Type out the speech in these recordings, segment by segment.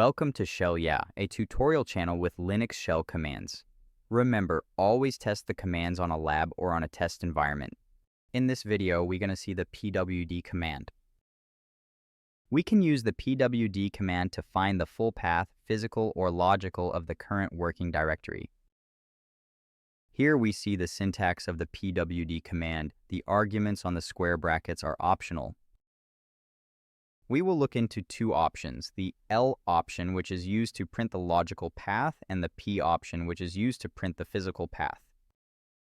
Welcome to Shell Yeah, a tutorial channel with Linux shell commands. Remember, always test the commands on a lab or on a test environment. In this video, we're going to see the pwd command. We can use the pwd command to find the full path, physical or logical, of the current working directory. Here we see the syntax of the pwd command. The arguments on the square brackets are optional. We will look into two options, the L option, which is used to print the logical path, and the P option, which is used to print the physical path.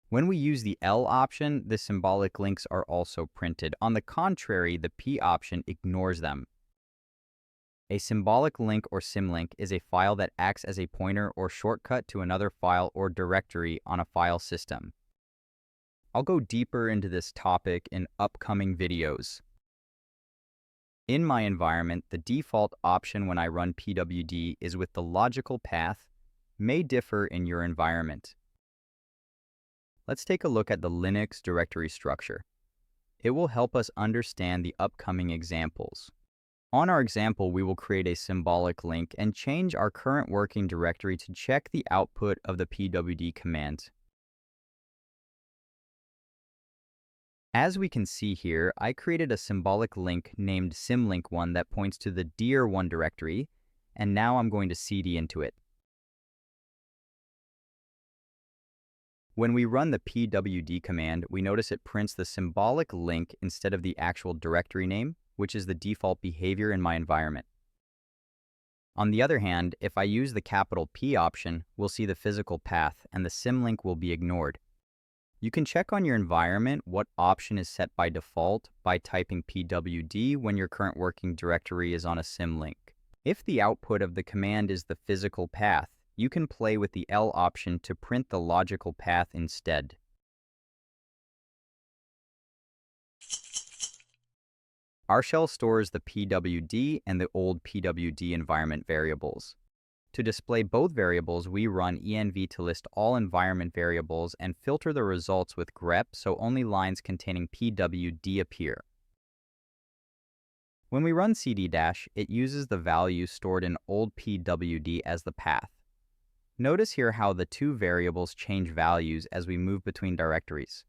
When we use the L option, the symbolic links are also printed. On the contrary, the P option ignores them. A symbolic link or symlink is a file that acts as a pointer or shortcut to another file or directory on a file system. I'll go deeper into this topic in upcoming videos. In my environment, the default option when I run pwd is with the logical path. May differ in your environment. Let's take a look at the Linux directory structure. It will help us understand the upcoming examples. On our example, we will create a symbolic link and change our current working directory to check the output of the pwd command. As we can see here, I created a symbolic link named symlink1 that points to the dir1 directory, and now I'm going to cd into it. When we run the pwd command, we notice it prints the symbolic link instead of the actual directory name, which is the default behavior in my environment. On the other hand, if I use the capital P option, we'll see the physical path, and the symlink will be ignored. You can check on your environment what option is set by default by typing pwd when your current working directory is on a symlink. If the output of the command is the physical path, you can play with the L option to print the logical path instead. Our shell stores the pwd and the old pwd environment variables. To display both variables, we run env to list all environment variables and filter the results with grep so only lines containing pwd appear. When we run cd-, it uses the value stored in old pwd as the path. Notice here how the two variables change values as we move between directories.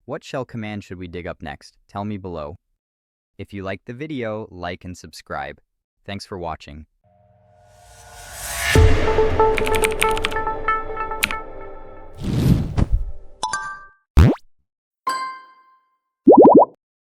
What shell command should we dig up next? Tell me below. If you liked the video, like and subscribe. Thanks for watching.